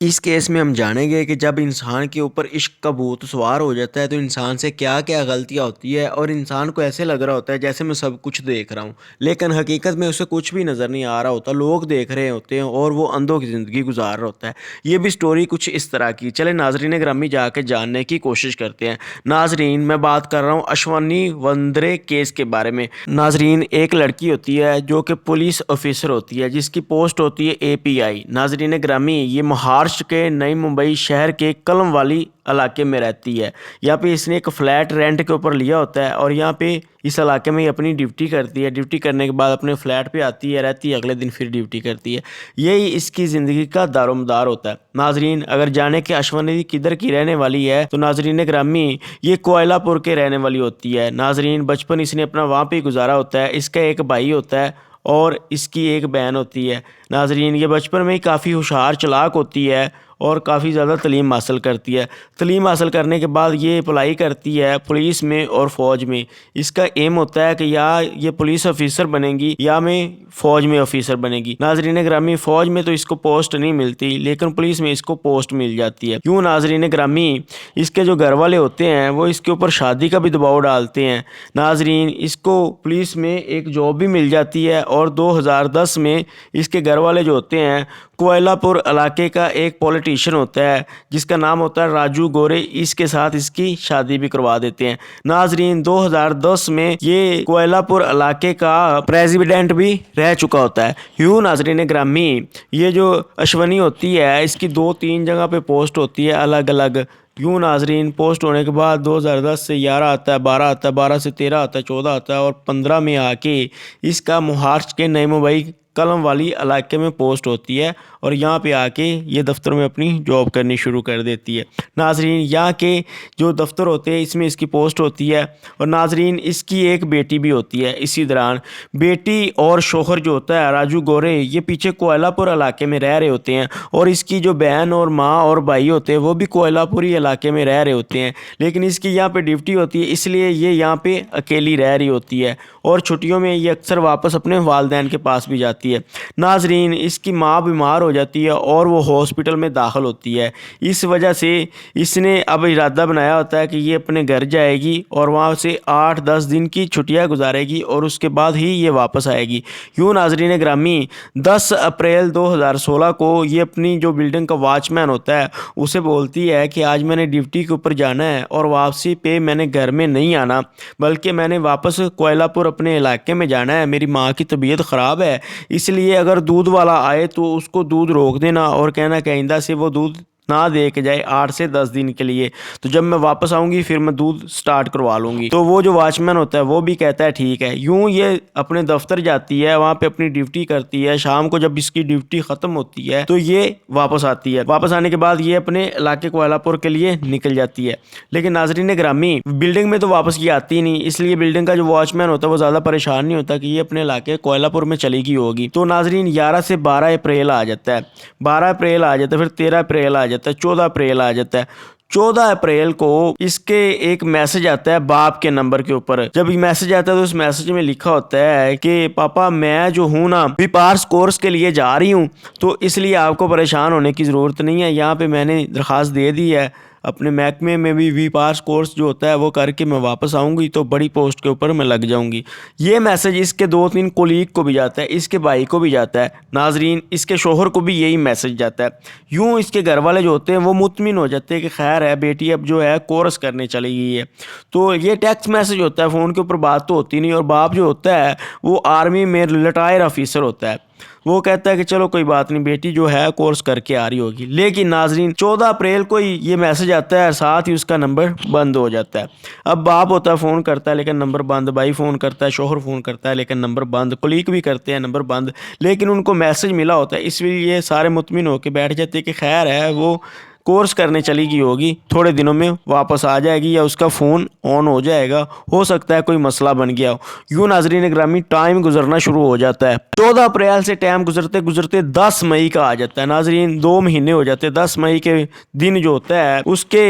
इस केस में हम जानेंगे कि जब इंसान के ऊपर इश्क का भूत सवार हो जाता है तो इंसान से क्या क्या गलतियाँ होती है और इंसान को ऐसे लग रहा होता है जैसे मैं सब कुछ देख रहा हूँ, लेकिन हकीकत में उसे कुछ भी नज़र नहीं आ रहा होता। लोग देख रहे होते हैं और वो अंधों की ज़िंदगी गुजार रहा होता है। ये भी स्टोरी कुछ इस तरह की। चले नाजरीन ग्रामी जाके जानने की कोशिश करते हैं। नाजरीन, मैं बात कर रहा हूँ अश्वनी वंद्रे केस के बारे में। नाजरीन, एक लड़की होती है जो कि पुलिस ऑफिसर होती है जिसकी पोस्ट होती है API। नाजरीन ग्रामी, ये महाराष्ट्र के नई मुंबई शहर के कलम वाली इलाके में रहती है। यहाँ पे इसने एक फ्लैट रेंट के ऊपर लिया होता है और यहाँ पे इस इलाके में ये अपनी ड्यूटी करती है। ड्यूटी करने के बाद अपने फ्लैट पे आती है, रहती है, अगले दिन फिर ड्यूटी करती है। यही इसकी ज़िंदगी का दारोमदार होता है। नाजरीन, अगर जाने कि अश्वनी किधर की रहने वाली है तो नाजरीन ग्रामी, ये कोयलापुर के रहने वाली होती है। नाजरीन, बचपन इसने अपना वहाँ पे गुजारा होता है। इसका एक भाई होता है और इसकी एक बहन होती है। नाजरीन, ये बचपन में ही काफ़ी होशियार चालाक होती है और काफ़ी ज़्यादा तलीम हासिल करती है। तलीम हासिल करने के बाद ये अप्लाई करती है पुलिस में और फ़ौज में। इसका एम होता है कि या ये पुलिस ऑफिसर बनेगी या मैं फ़ौज में ऑफिसर बनेगी। नाजरीन ग्रामी, फ़ौज में तो इसको पोस्ट नहीं मिलती लेकिन पुलिस में इसको पोस्ट मिल जाती है। क्यों नाजरीन ग्रामी, इसके जो घर वाले होते हैं वो इसके ऊपर शादी का भी दबाव डालते हैं। नाजरीन, इसको पुलिस में एक जॉब भी मिल जाती है और 2010 में इसके घर वाले जो होते हैं कोयलापुर इलाके का एक पॉलिटिशियन होता है जिसका नाम होता है राजू गोरे, इसके साथ इसकी शादी भी करवा देते हैं। नाजरीन, 2010 में ये कोयलापुर इलाके का प्रेसिडेंट भी रह चुका होता है। यूँ नाजरीन ग्रामी, ये जो अश्वनी होती है इसकी 2-3 जगह पे पोस्ट होती है अलग अलग। यूँ नाजरीन, पोस्ट होने के बाद 2010 से 11 आता है, 12 आता है, 12 से 13 आता है, 14 आता है और 15 में आके इसका महाराष्ट्र के नई मुंबई कलम वाली इलाके में पोस्ट होती है और यहाँ पे आके ये दफ्तर में अपनी जॉब करनी शुरू कर देती है। नाजरीन, यहाँ के जो दफ्तर होते हैं इसमें इसकी पोस्ट होती है और नाजरीन, इसकी एक बेटी भी होती है। इसी दौरान बेटी और शोहर जो होता है राजू गोरे, ये पीछे कोयलापुर इलाके में रह रहे होते हैं और इसकी जो बहन और माँ और भाई होते हैं वो भी कोयलापुरी इलाके में रह रहे होते हैं। लेकिन इसकी यहाँ पे ड्यूटी होती है इसलिए ये यहाँ पे अकेली रह रही होती है और छुट्टियों में ये अक्सर वापस अपने वालदैन के पास भी जाती है। नाजरीन, इसकी माँ बीमार हो जाती है और वो हॉस्पिटल में दाखिल होती है। इस वजह से इसने अब इरादा बनाया होता है कि ये अपने घर जाएगी और वहाँ से 8-10 दिन की छुट्टियाँ गुजारेगी और उसके बाद ही ये वापस आएगी। यूँ नाजरीन ग्रामी, 10 अप्रैल 2016 को ये अपनी जो बिल्डिंग का वॉचमैन होता है उसे बोलती है कि आज मैंने ड्यूटी के ऊपर जाना है और वापसी पे मैंने घर में नहीं आना, बल्कि मैंने वापस कोयलापुर अपने इलाके में जाना है। मेरी माँ की तबीयत ख़राब है, इसलिए अगर दूध वाला आए तो उसको दूध रोक देना और कहना कि आइंदा से वो दूध ना दे के जाए 8 से 10 दिन के लिए। तो जब मैं वापस आऊँगी फिर मैं दूध स्टार्ट करवा लूँगी। तो वो जो वॉचमैन होता है वो भी कहता है ठीक है। यूँ ये अपने दफ्तर जाती है, वहाँ पे अपनी ड्यूटी करती है। शाम को जब इसकी ड्यूटी ख़त्म होती है तो ये वापस आती है। वापस आने के बाद ये अपने इलाके कोयलापुर के लिए निकल जाती है। लेकिन नाजरीन ग्रामी, बिल्डिंग में तो वापस ये आती नहीं, इसलिए बिल्डिंग का जो वॉचमैन होता है वो ज़्यादा परेशान नहीं होता कि ये अपने इलाके कोयलापुर में चली गई होगी। तो नाजरीन, 11 से 12 अप्रैल आ जाता है, 12 अप्रैल आ जाता है, फिर 13 अप्रैल आ जाता है, 14 अप्रैल आ जाता है। 14 अप्रैल को इसके एक मैसेज आता है बाप के नंबर के ऊपर। जब ये मैसेज आता है तो उस मैसेज में लिखा होता है कि पापा, मैं जो हूँ ना विपार्स कोर्स के लिए जा रही हूँ, तो इसलिए आपको परेशान होने की ज़रूरत नहीं है। यहाँ पे मैंने दरख्वास्त दे दी है, अपने महकमे में भी विपार्स कोर्स जो होता है वो करके मैं वापस आऊँगी तो बड़ी पोस्ट के ऊपर मैं लग जाऊँगी। ये मैसेज इसके 2-3 कोलीग को भी जाता है, इसके भाई को भी जाता है। नाजरीन, इसके शोहर को भी यही मैसेज जाता है। यूँ इसके घर वाले जो होते हैं वो मुतमिन हो जाते हैं कि खैर है, बेटी अब जो है कोर्स करने चली गई है। तो ये टेक्स्ट मैसेज होता है, फ़ोन के ऊपर बात तो होती नहीं। और बाप जो होता है वो आर्मी में रिटायर ऑफिसर होता है। वो कहता है कि चलो कोई बात नहीं, बेटी जो है कोर्स करके आ रही होगी। लेकिन नाजरीन, 14 अप्रैल को ही ये मैसेज आता है, साथ ही उसका नंबर बंद हो जाता है। अब बाप होता है फ़ोन करता है लेकिन नंबर बंद, भाई फ़ोन करता है, शोहर फ़ोन करता है लेकिन नंबर बंद, कोलीग भी करते हैं, नंबर बंद। लेकिन उनको मैसेज मिला होता है, इसलिए ये सारे मुतमिन होकर बैठ जाते हैं कि खैर है, वो कोर्स करने चली गई होगी, थोड़े दिनों में वापस आ जाएगी या उसका फ़ोन ऑन हो जाएगा, हो सकता है कोई मसला बन गया हो। यूँ नाजरीन ग्रामी, टाइम गुजरना शुरू हो जाता है। 14 अप्रैल से टाइम गुजरते गुजरते 10 मई का आ जाता है। नाजरीन, 2 महीने हो जाते हैं। 10 मई के दिन जो होता है उसके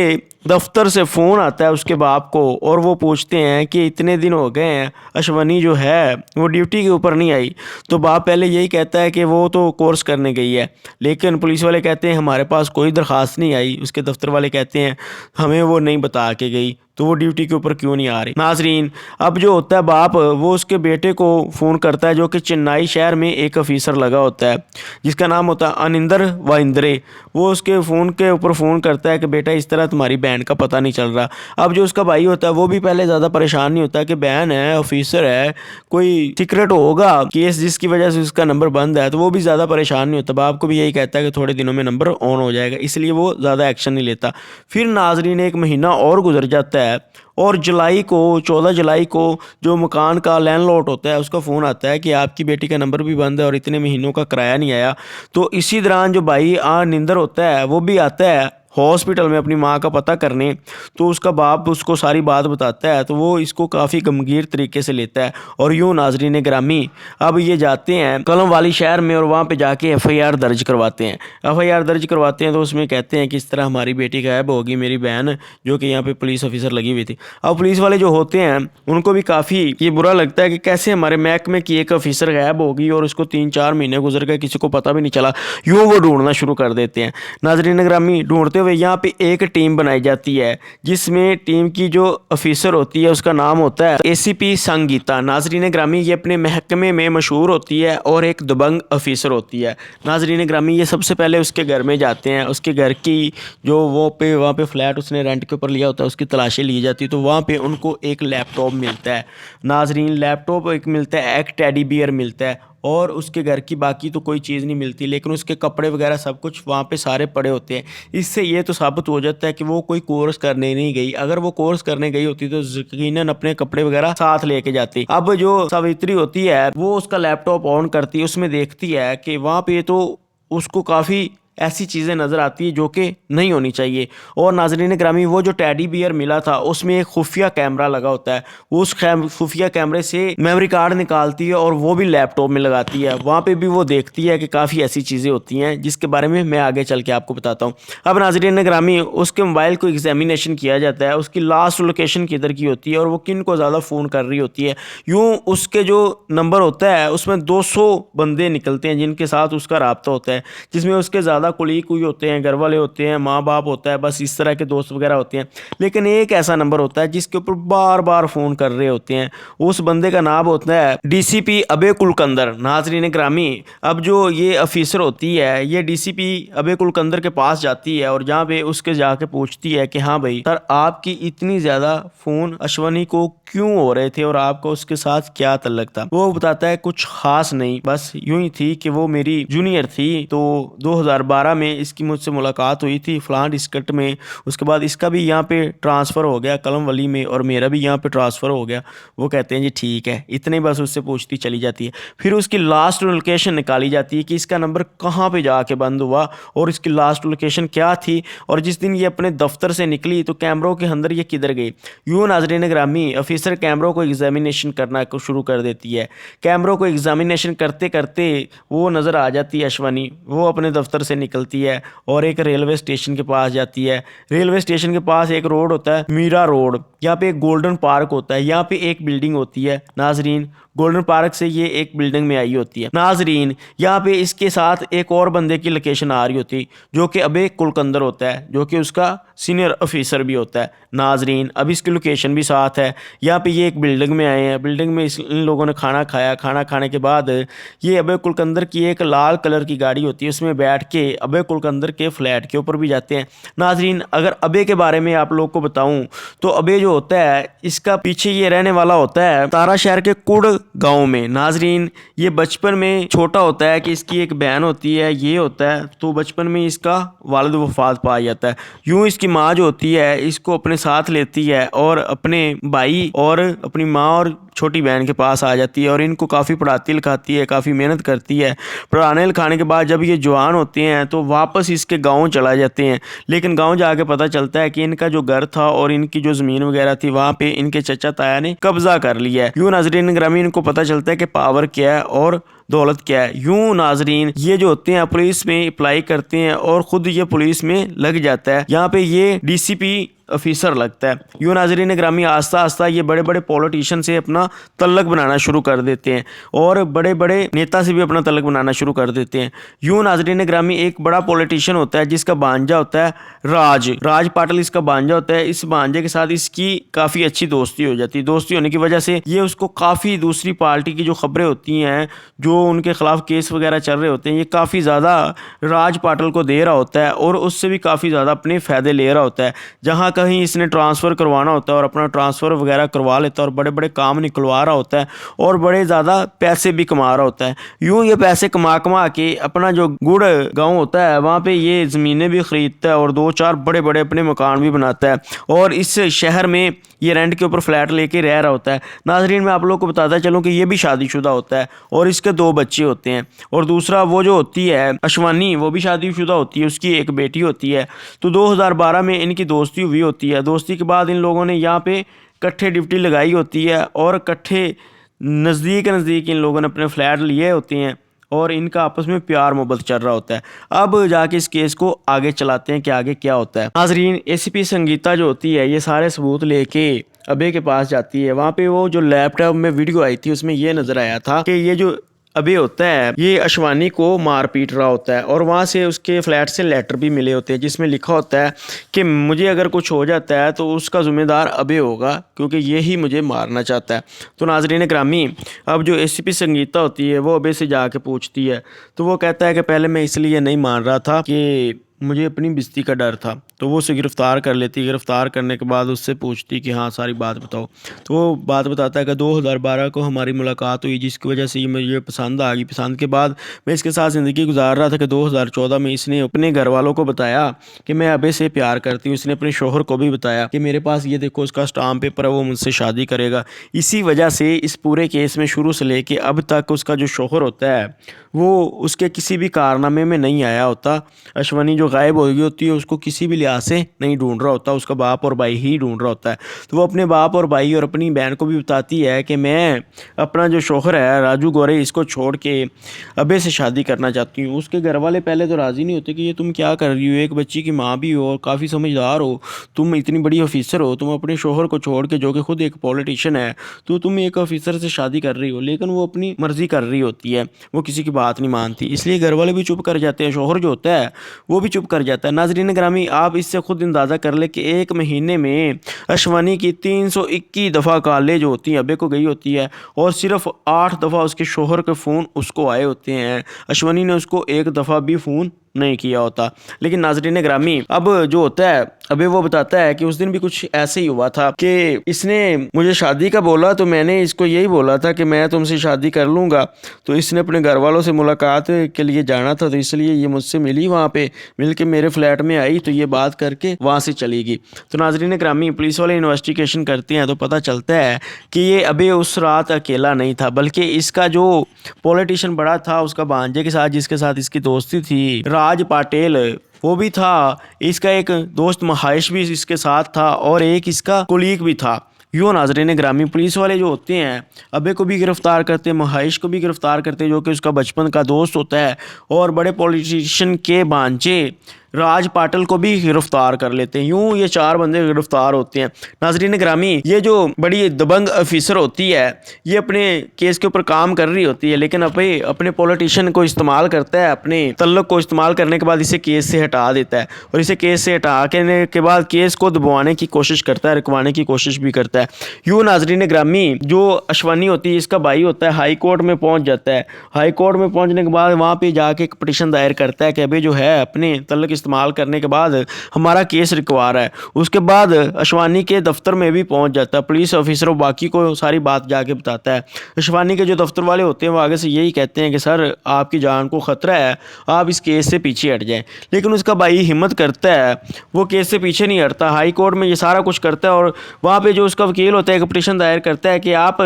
दफ्तर से फ़ोन आता है उसके बाप को और वो पूछते हैं कि इतने दिन हो गए हैं अश्वनी जो है वो ड्यूटी के ऊपर नहीं आई। तो बाप पहले यही कहता है कि वो तो कोर्स करने गई है, लेकिन पुलिस वाले कहते हैं हमारे पास कोई दरख्वास्त नहीं आई। उसके दफ्तर वाले कहते हैं हमें वो नहीं बता के गई, तो वो ड्यूटी के ऊपर क्यों नहीं आ रही। नाजरीन, अब जो होता है बाप वो उसके बेटे को फ़ोन करता है जो कि चेन्नई शहर में एक ऑफिसर लगा होता है जिसका नाम होता है अनिंदर वाइंद्रे। वो उसके फ़ोन के ऊपर फ़ोन करता है कि बेटा इस तरह तुम्हारी बहन का पता नहीं चल रहा। अब जो उसका भाई होता है वो भी पहले ज़्यादा परेशान नहीं होता कि बहन है, ऑफिसर है, कोई सीक्रेट होगा केस जिसकी वजह से उसका नंबर बंद है, तो वो भी ज़्यादा परेशान नहीं होता। बाप को भी यही कहता है कि थोड़े दिनों में नंबर ऑन हो जाएगा, इसलिए वो ज़्यादा एक्शन नहीं लेता। फिर नाजरीन एक महीना और गुजर जाता है और जुलाई को 14 जुलाई को जो मकान का लैंडलॉर्ड होता है उसका फ़ोन आता है कि आपकी बेटी का नंबर भी बंद है और इतने महीनों का किराया नहीं आया। तो इसी दौरान जो भाई निंदर होता है वो भी आता है हॉस्पिटल में अपनी माँ का पता करने। तो उसका बाप उसको सारी बात बताता है, तो वो इसको काफ़ी गंभीर तरीके से लेता है। और यूँ नाजरीन ग्रामी, अब ये जाते हैं कलम वाली शहर में और वहाँ पे जाके एफआईआर दर्ज करवाते हैं। एफआईआर दर्ज करवाते हैं तो उसमें कहते हैं कि इस तरह हमारी बेटी गायब होगी, मेरी बहन जो कि यहाँ पे पुलिस ऑफिसर लगी हुई थी। अब पुलिस वाले जो होते हैं उनको भी काफ़ी ये बुरा लगता है कि कैसे हमारे महकमे की एक ऑफिसर गायब होगी और उसको 3-4 महीने गुजर गए, किसी को पता भी नहीं चला। यूँ वो ढूंढना शुरू कर देते हैं। नाजरीन ग्रामी, ढूंढते हुए यहाँ पे एक टीम बनाई जाती है जिसमें टीम की जो ऑफिसर होती है उसका नाम होता है एसीपी संगीता। नाजरीन ग्रामी, ये अपने महकमे में मशहूर होती है और एक दबंग ऑफिसर होती है। नाजरीन ग्रामी, ये सबसे पहले उसके घर में जाते हैं, उसके घर की जो वहाँ पे फ्लैट उसने रेंट के ऊपर लिया होता है उसकी तलाशी ली जाती है। तो वहाँ पे उनको एक लैपटॉप मिलता है। नाजरीन, लैपटॉप एक मिलता है, एक टेडी बियर मिलता है और उसके घर की बाकी तो कोई चीज़ नहीं मिलती, लेकिन उसके कपड़े वगैरह सब कुछ वहाँ पे सारे पड़े होते हैं। इससे ये तो साबित हो जाता है कि वो कोई कोर्स करने नहीं गई। अगर वो कोर्स करने गई होती तो यकीनन अपने कपड़े वगैरह साथ लेके जाती। अब जो सावित्री होती है वो उसका लैपटॉप ऑन करती है, उसमें देखती है कि वहाँ पे तो उसको काफ़ी ऐसी चीज़ें नज़र आती है जो कि नहीं होनी चाहिए। और नाजरीन ग्रामी, वो जो टेडी बियर मिला था उसमें एक खुफिया कैमरा लगा होता है। वो उस खुफिया कैमरे से मेमोरी कार्ड निकालती है और वो भी लैपटॉप में लगाती है। वहाँ पे भी वो देखती है कि काफ़ी ऐसी चीज़ें होती हैं जिसके बारे में मैं आगे चल के आपको बताता हूँ। अब नाजरीन ग्रामी, उसके मोबाइल को एग्जामिनेशन किया जाता है, उसकी लास्ट लोकेशन किधर की होती है और वो किन को ज़्यादा फ़ोन कर रही होती है। यूँ उसके जो नंबर होता है उसमें 200 बंदे निकलते हैं जिनके साथ उसका रब्ता होता है, जिसमें उसके ज़्यादा कुलीग कोई होते हैं, घर वाले होते हैं, माँ बाप होता है, बस इस तरह के दोस्त वगैरह होते हैं। लेकिन एक ऐसा नंबर होता है जिसके ऊपर बार बार फ़ोन कर रहे होते हैं। उस बंदे का नाम होता है डीसीपी अभय कुलकंदर। नाजरीन ग्रामी, अब जो ये ऑफिसर होती है ये डीसीपी अभय कुलकंदर के पास जाती है और जहाँ पे उसके जाके पूछती है कि हाँ भाई सर, आपकी इतनी ज़्यादा फ़ोन अश्वनी को क्यों हो रहे थे और आपका उसके साथ क्या तल्लक था। वो बताता है कुछ खास नहीं, बस यूं ही थी कि वो मेरी जूनियर थी, तो 2012 में इसकी मुझसे मुलाकात हुई थी फलां डिस्ट्रिक्ट में। उसके बाद इसका भी यहाँ पे ट्रांसफ़र हो गया कलम वली में और मेरा भी यहाँ पे ट्रांसफ़र हो गया। वो कहते हैं जी ठीक है, इतने बस उससे पूछती चली जाती है। फिर उसकी लास्ट लोकेशन निकाली जाती है कि इसका नंबर कहाँ पे जाके बंद हुआ और इसकी लास्ट लोकेशन क्या थी और जिस दिन ये अपने दफ्तर से निकली तो कैमरों के अंदर ये किधर गई। यूँ नाजरीन ग्रामी, ऑफिसर कैमरों को एग्जामिनेशन करना शुरू कर देती है। कैमरों को एग्जामिनेशन करते करते वो नज़र आ जाती है अश्वनी। वो अपने दफ्तर से निकलती है और एक रेलवे स्टेशन के पास जाती है। रेलवे स्टेशन के पास एक रोड होता है मीरा रोड, यहाँ पे एक गोल्डन पार्क होता है, यहाँ पे एक बिल्डिंग होती है। नाजरीन, गोल्डन पार्क से ये एक बिल्डिंग में आई होती है। नाजरीन, यहाँ पे इसके साथ एक और बंदे की लोकेशन आ रही होती जो कि अभय कुलकंदर होता है, जो कि उसका सीनियर ऑफिसर भी होता है। नाजरीन, अब इसकी लोकेशन भी साथ है। यहाँ पे ये एक बिल्डिंग में आए हैं, बिल्डिंग में इन लोगों ने खाना खाया। खाना खाने के बाद ये अभय कुलकंदर की एक लाल कलर की गाड़ी होती है, उसमें बैठ के अभय कुलकंदर के फ्लैट के ऊपर भी जाते हैं। नाजरीन, अगर अभय के बारे में आप लोग को बताऊं तो अभय जो होता है इसका पीछे ये रहने वाला होता है तारा शहर के कुड़ गांव में। नाजरीन, ये बचपन में छोटा होता है कि इसकी एक बहन होती है, ये होता है, तो बचपन में इसका वालिद वफात पा जाता है। यूं इसकी माँ जो होती है इसको अपने साथ लेती है और अपने भाई और अपनी माँ और छोटी बहन के पास आ जाती है और इनको काफ़ी पढ़ाती लिखाती है, काफ़ी मेहनत करती है। पढ़ाने लिखाने के बाद जब ये जवान होते हैं तो वापस इसके गांव चला जाते हैं। लेकिन गांव जाके पता चलता है कि इनका जो घर था और इनकी जो ज़मीन वगैरह थी वहाँ पे इनके चचा ताया ने कब्जा कर लिया है। यूँ नाजरीन ग्रामीण को पता चलता है कि पावर क्या है और दौलत क्या है। यूं नाजरीन ये जो होते हैं पुलिस में अप्लाई करते हैं और खुद ये पुलिस में लग जाता है। यहाँ पे ये डीसीपी ऑफिसर लगता है। यूं नाजरीन ग्रामी आस्ता आस्ता ये बड़े बड़े पॉलिटिशियन से अपना तल्लक बनाना शुरू कर देते हैं और बड़े बड़े नेता से भी अपना तल्लक बनाना शुरू कर देते हैं। यूं नाजरीन ग्रामी एक बड़ा पॉलिटिशियन होता है जिसका भांजा होता है राज पाटिल, इसका भांजा होता है। इस भांजे के साथ इसकी काफ़ी अच्छी दोस्ती हो जाती है। दोस्ती होने की वजह से ये उसको काफ़ी दूसरी पार्टी की जो खबरें होती हैं, जो उनके खिलाफ केस वगैरह चल रहे होते हैं, ये काफ़ी ज़्यादा राज पाटिल को दे रहा होता है और उससे भी काफ़ी ज़्यादा अपने फ़ायदे ले रहा होता है। जहाँ कहीं इसने ट्रांसफ़र करवाना होता है और अपना ट्रांसफ़र वगैरह करवा लेता है और बड़े बड़े काम निकलवा रहा होता है और बड़े ज़्यादा पैसे भी कमा रहा होता है। यूँ ये पैसे कमा के अपना जो गुड़ गांव होता है वहाँ पे ये ज़मीनें भी ख़रीदता है और 2-4 बड़े बड़े अपने मकान भी बनाता है और इस शहर में ये रेंट के ऊपर फ्लैट लेके रह रहा होता है। नाजरीन मैं आप लोग को बताता चलूँ कि ये भी शादीशुदा होता है और इसके 2 बच्चे होते हैं और दूसरा वो जो होती है अशवानी, वो भी शादीशुदा होती है, उसकी एक बेटी होती है। तो 2012 में इनकी दोस्ती हुई होती है। दोस्ती के बाद इन लोगों ने यहाँ पे इकट्ठे ड्यूटी लगाई होती है और इकट्ठे नज़दीक इन लोगों ने अपने फ्लैट लिए होते हैं और इनका आपस में प्यार मोहब्बत चल रहा होता है। अब जाके इस केस को आगे चलाते हैं कि आगे क्या होता है। नाज़रीन एसीपी संगीता जो होती है ये सारे सबूत लेके अबे के पास जाती है। वहाँ पे वो जो लैपटॉप में वीडियो आई थी उसमें ये नज़र आया था कि ये जो अबे होता है ये अशवानी को मार पीट रहा होता है और वहाँ से उसके फ्लैट से लेटर भी मिले होते हैं जिसमें लिखा होता है कि मुझे अगर कुछ हो जाता है तो उसका ज़िम्मेदार अबे होगा क्योंकि ये ही मुझे मारना चाहता है। तो नाज़रीन ग्रामी अब जो एसीपी संगीता होती है वो अबे से जाके पूछती है तो वो कहता है कि पहले मैं इसलिए नहीं मान रहा था कि मुझे अपनी बेइज्जती का डर था। तो वो उसे गिरफ़्तार कर लेती। गिरफ़्तार करने के बाद उससे पूछती कि हाँ सारी बात बताओ। तो वो बात बताता है कि 2012 को हमारी मुलाकात हुई जिसकी वजह से ये मुझे पसंद आ गई। पसंद के बाद मैं इसके साथ ज़िंदगी गुजार रहा था कि 2014 में इसने अपने घर वालों को बताया कि मैं अबे से प्यार करती हूँ। इसने अपने शोहर को भी बताया कि मेरे पास ये देखो उसका स्टाम्प पेपर है, वो मुझसे शादी करेगा। इसी वजह से इस पूरे केस में शुरू से लेके अब तक उसका जो शोहर होता है वो उसके किसी भी कारनामे में नहीं आया होता। अशवानी जो गायब हो गई होती है उसको किसी भी लिहाज से नहीं ढूंढ रहा होता, उसका बाप और भाई ही ढूंढ रहा होता है। तो वो अपने बाप और भाई और अपनी बहन को भी बताती है कि मैं अपना जो शोहर है राजू गोरे इसको छोड़ के अबे से शादी करना चाहती हूँ। उसके घर वाले पहले तो राज़ी नहीं होते कि ये तुम क्या कर रही हो, एक बच्ची की माँ भी हो और काफ़ी समझदार हो, तुम इतनी बड़ी ऑफिसर हो, तुम अपने शोहर को छोड़ के जो कि खुद एक पॉलिटिशियन है तो तुम एक ऑफिसर से शादी कर रही हो। लेकिन वो अपनी मर्ज़ी कर रही होती है, वो किसी की बात नहीं मानती, इसलिए घर वाले भी चुप कर जाते हैं, शोहर जो होता है वो भी चुप कर जाता है। नाज़रीन ग्रामी आप इससे खुद अंदाज़ा कर ले कि एक महीने में अशवानी की 321 दफ़ा कॉलेज होती हैं अबे को गई होती है और सिर्फ 8 दफ़ा उसके शोहर के फ़ोन उसको आए होते हैं। अशवानी ने उसको एक दफ़ा भी फ़ोन नहीं किया होता। लेकिन नाज़रीन ग्रामी अब जो होता है अबे वो बताता है कि उस दिन भी कुछ ऐसे ही हुआ था कि इसने मुझे शादी का बोला तो मैंने इसको यही बोला था कि मैं तुमसे शादी कर लूँगा। तो इसने अपने घर वालों से मुलाकात के लिए जाना था तो इसलिए ये मुझसे मिली, वहाँ पे मिल के मेरे फ्लैट में आई तो ये बात करके वहाँ से चली गई। तो नाज़रीन ग्रामी पुलिस वाले इन्वेस्टिगेशन करते हैं तो पता चलता है कि ये अबे उस रात अकेला नहीं था बल्कि इसका जो पॉलिटिशियन बड़ा था उसका भांजे के साथ जिसके साथ इसकी दोस्ती थी राज पाटिल वो भी था, इसका एक दोस्त महाइश भी इसके साथ था और एक इसका कोलीग भी था। यूँ नाज़रीन ग्रामी पुलिस वाले जो होते हैं अबे को भी गिरफ़्तार करते हैं, महाइश को भी गिरफ़्तार करते हैं जो कि उसका बचपन का दोस्त होता है और बड़े पॉलिटिशियन के भांजे राज पाटिल को भी गिरफ़्तार कर लेते हैं। यूँ ये 4 बंदे गिरफ़्तार होते हैं। नाज़रीन ग्रामी ये जो बड़ी दबंग ऑफिसर होती है ये अपने केस के ऊपर काम कर रही होती है लेकिन अपने पॉलिटिशियन को इस्तेमाल करता है, अपने तल्लुक को इस्तेमाल करने के बाद इसे केस से हटा देता है और इसे केस से हटा के बाद केस को दबाने की कोशिश करता है, रुकवाने की कोशिश भी करता है। यूँ नाज़रीन ग्रामी जो अशवानी होती है इसका भाई होता है हाई कोर्ट में पहुँच जाता है। हाई कोर्ट में पहुँचने के बाद वहाँ पर जाके एक पिटीशन दायर करता है कि अभी जो है अपने तल्लुक इस्तेमाल करने के बाद हमारा केस रिकवा रहा है। उसके बाद अशवानी के दफ्तर में भी पहुंच जाता है, पुलिस ऑफिसर बाकी को सारी बात जाके बताता है। अशवानी के जो दफ्तर वाले होते हैं वो आगे से यही कहते हैं कि सर आपकी जान को ख़तरा है, आप इस केस से पीछे हट जाएं। लेकिन उसका भाई हिम्मत करता है, वो केस से पीछे नहीं हटता, हाई कोर्ट में ये सारा कुछ करता है और वहाँ पर जो उसका वकील होता है एक पिटीशन दायर करता है कि आप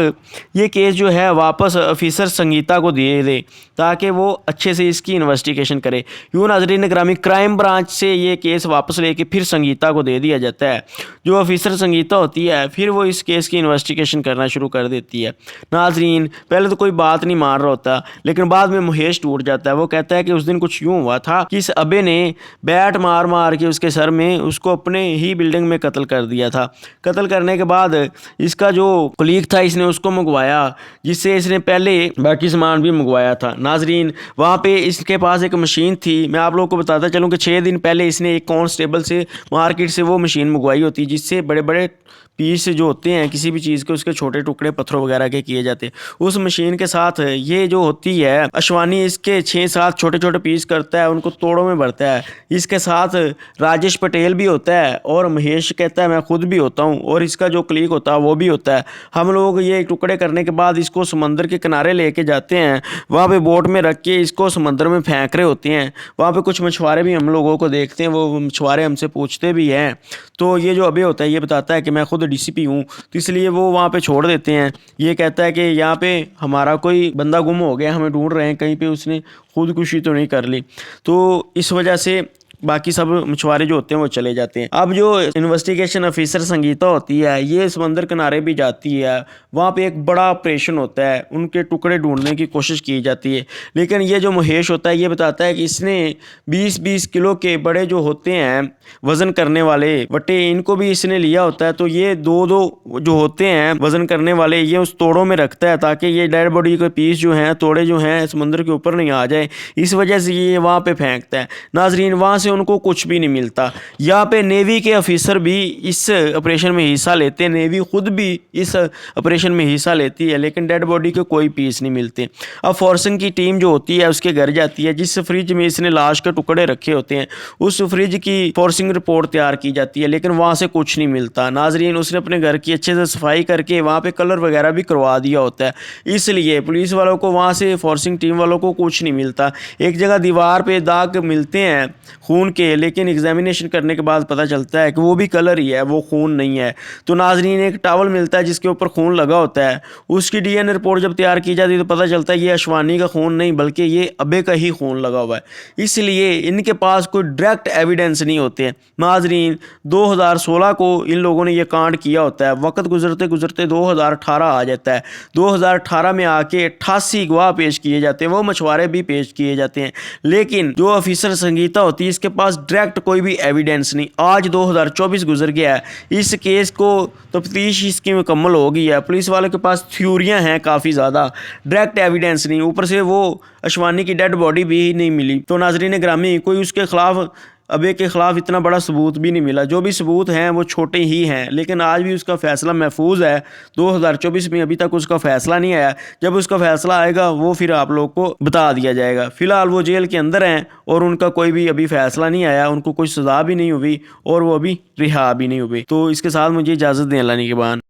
ये केस जो है वापस ऑफिसर संगीता को दे दें ताकि वो अच्छे से इसकी इन्वेस्टिगेशन करे। यूँ नाज़रीन ग्रामी क्राइम ब्रांच से ये केस वापस लेके फिर संगीता को दे दिया जाता है। जो ऑफिसर संगीता होती है फिर वो इस केस की इन्वेस्टिगेशन करना शुरू कर देती है। नाजरीन, पहले तो कोई बात नहीं मान रहा होता, लेकिन बाद में महेश टूट जाता है। वो कहता है कि उस दिन कुछ यूँ हुआ था कि इस अबे ने बैट मार मार के उसके सर में उसको अपने ही बिल्डिंग में कत्ल कर दिया था। कत्ल करने के बाद इसका जो कुलीग था इसने उसको मंगवाया, जिससे इसने पहले बाकी सामान भी मंगवाया था। नाजरीन, वहाँ पे इसके पास एक मशीन थी। मैं आप लोगों को बताता चलूँ कि 6 दिन पहले इसने एक कांस्टेबल से मार्केट से वो मशीन मंगवाई होती, जिससे बड़े बड़े पीस जो होते हैं किसी भी चीज़ के उसके छोटे टुकड़े पत्थरों वगैरह के किए जाते हैं। उस मशीन के साथ ये जो होती है अश्वानी, इसके 6-7 छोटे छोटे पीस करता है, उनको तोड़ों में भरता है। इसके साथ राजेश पटेल भी होता है और महेश कहता है मैं खुद भी होता हूँ, और इसका जो क्लीक होता है वो भी होता है। हम लोग ये टुकड़े करने के बाद इसको समंदर के किनारे लेके जाते हैं। वहाँ पे बोट में रख के इसको समंदर में फेंक रहे होते हैं। वहाँ पे कुछ मछुआरे भी हम लोगों को देखते हैं, वो मछुआरे हमसे पूछते भी हैं। तो ये जो अबे होता है ये बताता है कि मैं खुद डीसीपी हूँ, तो इसलिए वो वहाँ पे छोड़ देते हैं। ये कहता है कि यहाँ पे हमारा कोई बंदा गुम हो गया, हमें ढूंढ रहे हैं, कहीं पे उसने खुदकुशी तो नहीं कर ली। तो इस वजह से बाकी सब मछुआरे जो होते हैं वो चले जाते हैं। अब जो इन्वेस्टिगेशन ऑफिसर संगीता होती है ये समंदर किनारे भी जाती है। वहाँ पे एक बड़ा ऑपरेशन होता है, उनके टुकड़े ढूंढने की कोशिश की जाती है। लेकिन ये जो महेश होता है ये बताता है कि इसने 20-20 किलो के बड़े जो होते हैं वज़न करने वाले वटे, इनको भी इसने लिया होता है। तो ये दो जो होते हैं वज़न करने वाले ये उस तोड़ों में रखता है, ताकि ये डेड बॉडी के पीस जो हैं, तोड़े जो हैं, समुद्र के ऊपर नहीं आ जाए। इस वजह से ये वहाँ पे फेंकता है। नाजरीन, वहाँ से उनको कुछ भी नहीं मिलता। यहाँ पे नेवी के ऑफिसर भी इस ऑपरेशन में हिस्सा लेते हैं, नेवी खुद भी इस ऑपरेशन में हिस्सा लेती है, लेकिन डेड बॉडी के कोई पीस नहीं मिलते। अब फॉर्सिंग की टीम जो होती है उसके घर जाती है, जिस फ्रिज में इसने लाश के टुकड़े रखे होते हैं उस फ्रिज की फॉर्सिंग रिपोर्ट तैयार की जाती है, लेकिन वहाँ से कुछ नहीं मिलता। नाजरीन, उसने अपने घर की अच्छे से सफाई करके वहाँ पे कलर वगैरह भी करवा दिया होता है, इसलिए पुलिस वालों को वहाँ से फॉर्सिंग टीम वालों को कुछ नहीं मिलता। एक जगह दीवार पे दाग मिलते हैं खून के, लेकिन एग्जामिनेशन करने के बाद पता चलता है कि वो भी कलर ही है, वो खून नहीं है। तो नाजरीन, एक टॉवल मिलता है जिसके ऊपर खून लगा होता है, उसकी डीएनए रिपोर्ट जब तैयार की जाती है तो पता चलता है ये अश्वानी का खून नहीं बल्कि ये अबे का ही खून लगा हुआ है, इसलिए इनके पास कोई डायरेक्ट एविडेंस नहीं होते हैं। नाजरीन, 2016 को इन लोगों ने ये कांड किया होता है। वक्त गुजरते गुजरते 2018 आ जाता है। 2018 में आके 88 गवाह पेश किए जाते हैं, वो मछुआरे भी पेश किए जाते हैं, लेकिन जो ऑफिसर संगीता होती है इसके पास डायरेक्ट कोई भी एविडेंस नहीं। आज 2024 गुजर गया है, इस केस को तफ्तीश इसकी मुकम्मल हो गई है। पुलिस वालों के पास थ्योरियां हैं काफ़ी ज़्यादा, डायरेक्ट एविडेंस नहीं, ऊपर से वो अश्वानी की डेड बॉडी भी नहीं मिली। तो नाजरीन ग्रामी, कोई उसके खिलाफ अबे के ख़िलाफ़ इतना बड़ा सबूत भी नहीं मिला। जो भी सबूत हैं वो छोटे ही हैं, लेकिन आज भी उसका फ़ैसला महफूज है। 2024 में अभी तक उसका फ़ैसला नहीं आया। जब उसका फ़ैसला आएगा वो फिर आप लोग को बता दिया जाएगा। फ़िलहाल वो जेल के अंदर हैं और उनका कोई भी अभी फ़ैसला नहीं आया, उनको कोई सज़ा भी नहीं हुई और वो अभी रिहा भी नहीं हुई। तो इसके साथ मुझे इजाज़त दें, अल्लाह निगहबान।